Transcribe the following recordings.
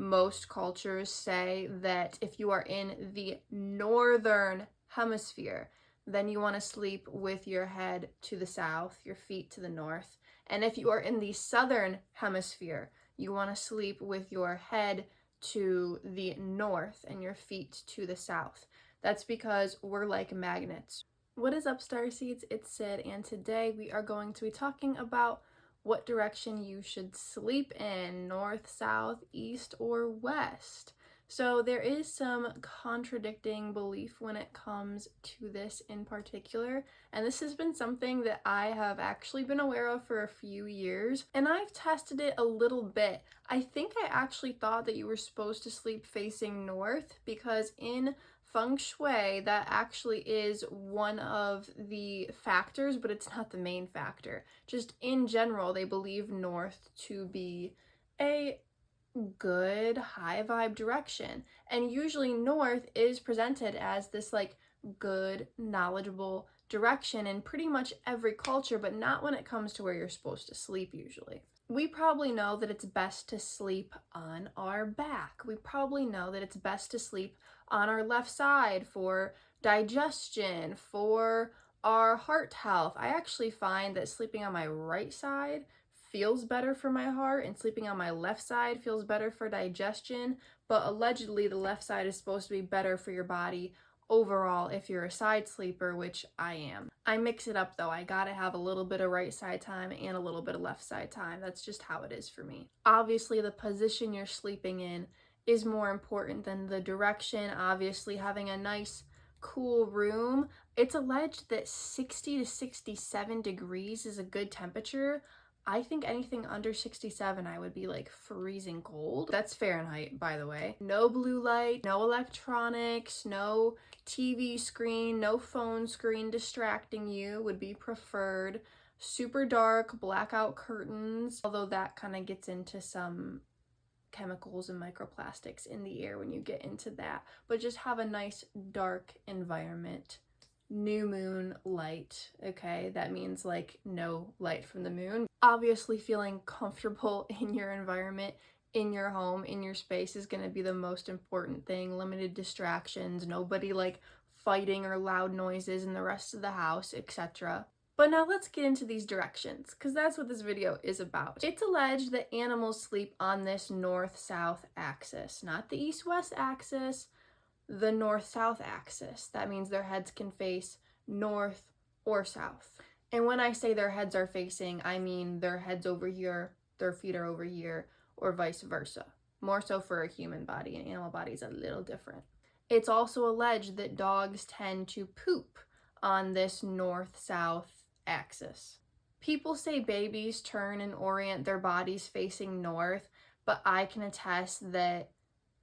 most cultures say that if you are in the northern hemisphere, then you want to sleep with your head to the south, your feet to the north. And if you are in the southern hemisphere, you want to sleep with your head to the north and your feet to the south. That's because we're like magnets. What is up, Starseeds? It's Sid, and today we are going to be talking about what direction you should sleep in, north, south, east, or west. So there is some contradicting belief when it comes to this in particular, and this has been something that I have actually been aware of for a few years, and I've tested it a little bit. I think I actually thought that you were supposed to sleep facing north because in feng shui, that actually is one of the factors, but it's not the main factor. Just in general, they believe north to be a good high vibe direction, and usually north is presented as this like good knowledgeable direction in pretty much every culture, but not when it comes to where you're supposed to sleep. Usually we probably know that it's best to sleep on our back. We probably know that it's best to sleep on our left side for digestion, for our heart health. I actually find that sleeping on my right side feels better for my heart, and sleeping on my left side feels better for digestion, but allegedly the left side is supposed to be better for your body overall if you're a side sleeper, which I am. I mix it up though. I gotta have a little bit of right side time and a little bit of left side time. That's just how it is for me. Obviously, the position you're sleeping in is more important than the direction. Obviously, having a nice cool room. It's alleged that 60 to 67 degrees is a good temperature. I think anything under 67, I would be like freezing cold. That's Fahrenheit, by the way. No blue light, no electronics, no TV screen, no phone screen distracting you would be preferred. Super dark, blackout curtains, although that kind of gets into some chemicals and microplastics in the air when you get into that. But just have a nice dark environment. New moon light, okay? That means like no light from the moon. Obviously, feeling comfortable in your environment, in your home, in your space is going to be the most important thing. Limited distractions, nobody like fighting or loud noises in the rest of the house, etc. But now let's get into these directions, because that's what this video is about. It's alleged that animals sleep on this north-south axis, not the east-west axis, the north-south axis. That means their heads can face north or south. And when I say their heads are facing, I mean their heads over here, their feet are over here, or vice versa. More so for a human body. An animal body is a little different. It's also alleged that dogs tend to poop on this north-south axis. People say babies turn and orient their bodies facing north, but I can attest that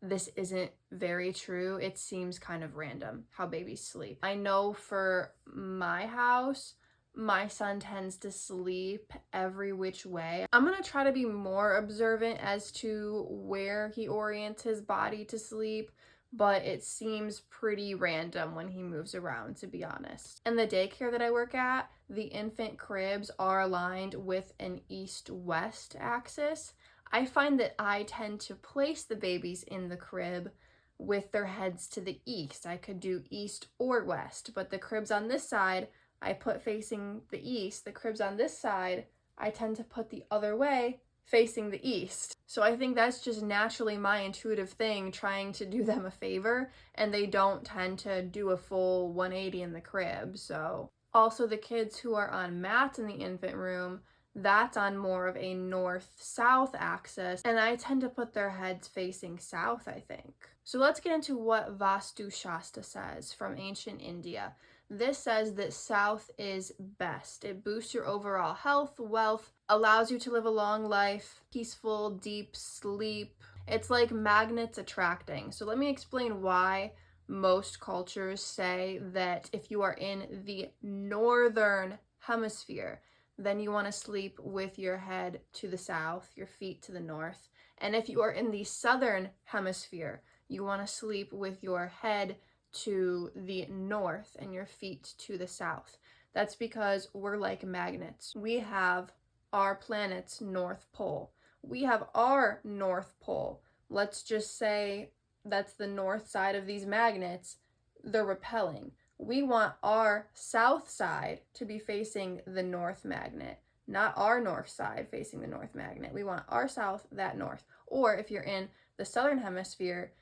this isn't very true. It seems kind of random how babies sleep. I know for my house, my son tends to sleep every which way. I'm gonna try to be more observant as to where he orients his body to sleep, but it seems pretty random when he moves around, to be honest. And the daycare that I work at, the infant cribs are aligned with an east-west axis. I find that I tend to place the babies in the crib with their heads to the east. I could do east or west, but the cribs on this side, I put facing the east. The cribs on this side, I tend to put the other way, facing the east. So I think that's just naturally my intuitive thing, trying to do them a favor, and they don't tend to do a full 180 in the crib. So also the kids who are on mats in the infant room, that's on more of a north-south axis, and I tend to put their heads facing south, I think. So let's get into what Vastu Shastra says from ancient India. This says that south is best. It boosts your overall health, wealth, allows you to live a long life, peaceful, deep sleep. It's like magnets attracting. So let me explain why most cultures say that if you are in the northern hemisphere, then you want to sleep with your head to the south, your feet to the north. And if you are in the southern hemisphere, you want to sleep with your head to the north and your feet to the south. That's because we're like magnets. We have our planet's north pole. We have our north pole let's just say that's the north side of these magnets, they're repelling. We want our south side to be facing the north magnet, not our north side facing the north magnet. We want our south, that north. Or if you're in the southern hemisphere,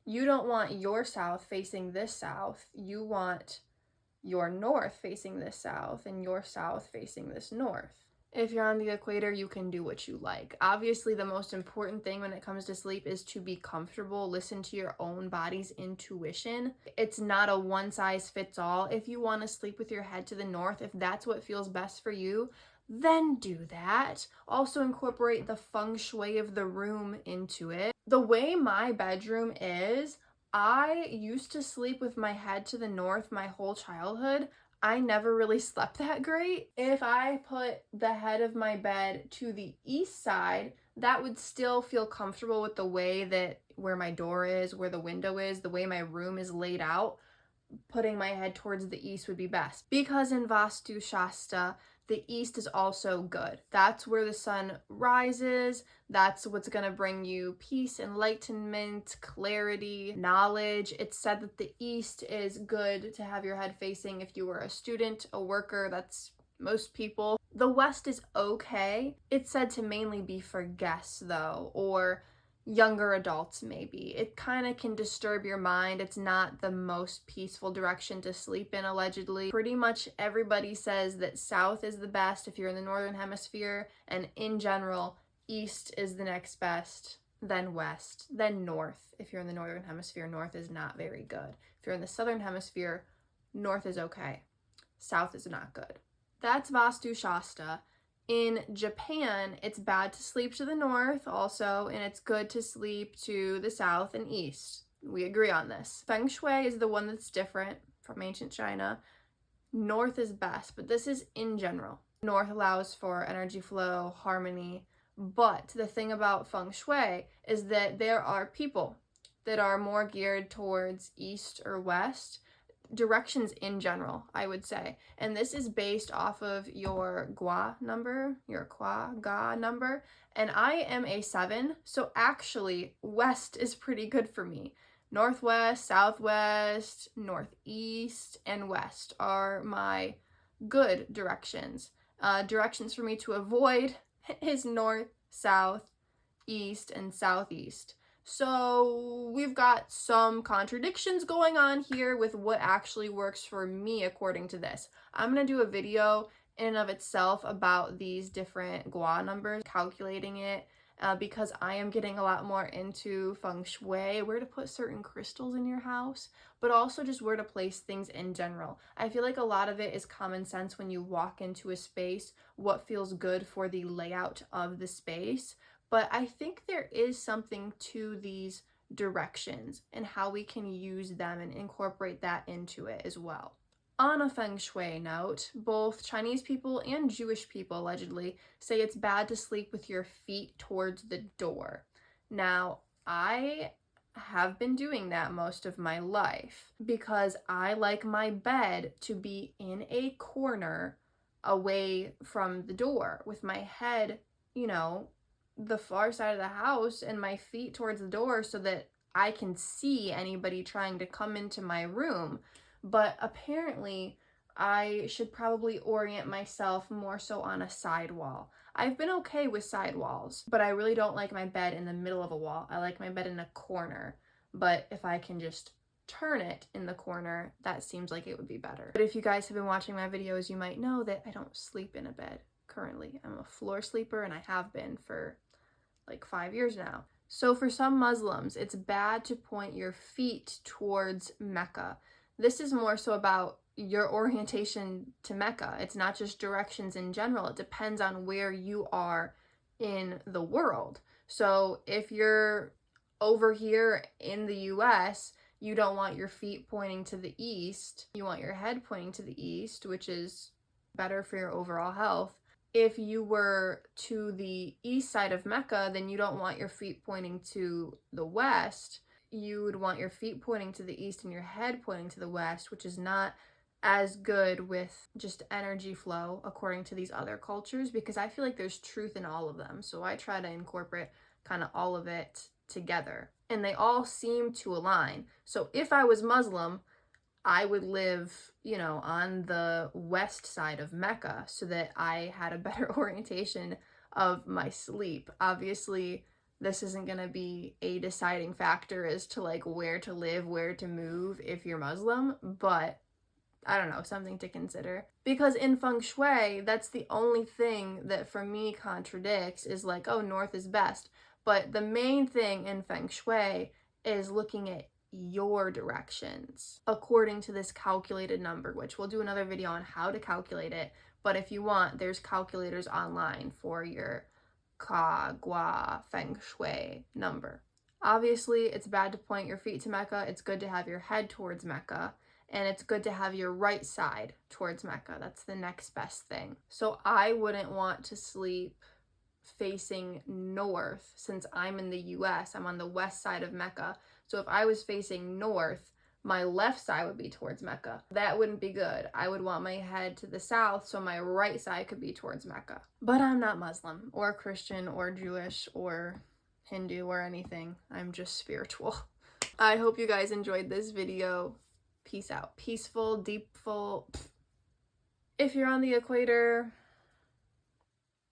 you don't want your south facing this south. You want your north facing this south and your south facing this north. If you're on the equator, you can do what you like. Obviously, the most important thing when it comes to sleep is to be comfortable. Listen to your own body's intuition. It's not a one size fits all. If you want to sleep with your head to the north, if that's what feels best for you, then do that. Also incorporate the feng shui of the room into it. The way my bedroom is, I used to sleep with my head to the north my whole childhood. I never really slept that great. If I put the head of my bed to the east side, that would still feel comfortable with the way that where my door is, where the window is, the way my room is laid out. Putting my head towards the east would be best. Because in Vastu Shastra, the east is also good. That's where the sun rises. That's what's going to bring you peace, enlightenment, clarity, knowledge. It's said that the east is good to have your head facing if you were a student, a worker. That's most people. The west is okay. It's said to mainly be for guests, though, or younger adults maybe. It kind of can disturb your mind. It's not the most peaceful direction to sleep in, allegedly. Pretty much everybody says that south is the best if you're in the northern hemisphere, and in general, east is the next best, then west, then north. If you're in the northern hemisphere, north is not very good. If you're in the southern hemisphere, north is okay. South is not good. That's Vastu Shastra. In Japan, it's bad to sleep to the north also, and it's good to sleep to the south and east. We agree on this. Feng Shui is the one that's different from ancient China. North is best, but this is in general. North allows for energy flow, harmony, but the thing about Feng Shui is that there are people that are more geared towards east or west, directions in general, I would say. And this is based off of your Gua number, your Ga number. And I am a 7, so actually west is pretty good for me. Northwest, southwest, northeast, and west are my good directions. Directions for me to avoid is north, south, east, and southeast. So we've got some contradictions going on here with what actually works for me according to this. I'm going to do a video in and of itself about these different Gua numbers, calculating it, because I am getting a lot more into feng shui, where to put certain crystals in your house, but also just where to place things in general. I feel like a lot of it is common sense when you walk into a space, what feels good for the layout of the space. But I think there is something to these directions and how we can use them and incorporate that into it as well. On a feng shui note, both Chinese people and Jewish people allegedly say it's bad to sleep with your feet towards the door. Now, I have been doing that most of my life because I like my bed to be in a corner away from the door with my head, the far side of the house and my feet towards the door so that I can see anybody trying to come into my room. But apparently I should probably orient myself more so on a side wall. I've been okay with side walls, but I really don't like my bed in the middle of a wall. I like my bed in a corner, but if I can just turn it in the corner, that seems like it would be better. But if you guys have been watching my videos, you might know that I don't sleep in a bed currently. I'm a floor sleeper, and I have been for like 5 years now. So for some Muslims, it's bad to point your feet towards Mecca. This is more so about your orientation to Mecca. It's not just directions in general. It depends on where you are in the world. So if you're over here in the US, you don't want your feet pointing to the east. You want your head pointing to the east, which is better for your overall health. If you were to the east side of Mecca, then you don't want your feet pointing to the west. You would want your feet pointing to the east and your head pointing to the west, which is not as good with just energy flow according to these other cultures, because I feel like there's truth in all of them. So I try to incorporate kind of all of it together, and they all seem to align. So if I was Muslim, I would live, you know, on the west side of Mecca so that I had a better orientation of my sleep. Obviously, this isn't going to be a deciding factor as to like where to live, where to move if you're Muslim, but I don't know, something to consider. Because in feng shui, that's the only thing that for me contradicts is like, oh, north is best. But the main thing in feng shui is looking at your directions according to this calculated number, which we'll do another video on how to calculate it. But if you want, there's calculators online for your ka, gua, feng shui number. Obviously, it's bad to point your feet to Mecca. It's good to have your head towards Mecca. And it's good to have your right side towards Mecca. That's the next best thing. So I wouldn't want to sleep facing north since I'm in the US. I'm on the west side of Mecca. So if I was facing north, my left side would be towards Mecca. That wouldn't be good. I would want my head to the south so my right side could be towards Mecca. But I'm not Muslim or Christian or Jewish or Hindu or anything. I'm just spiritual. I hope you guys enjoyed this video. Peace out. Peaceful, deepful. If you're on the equator,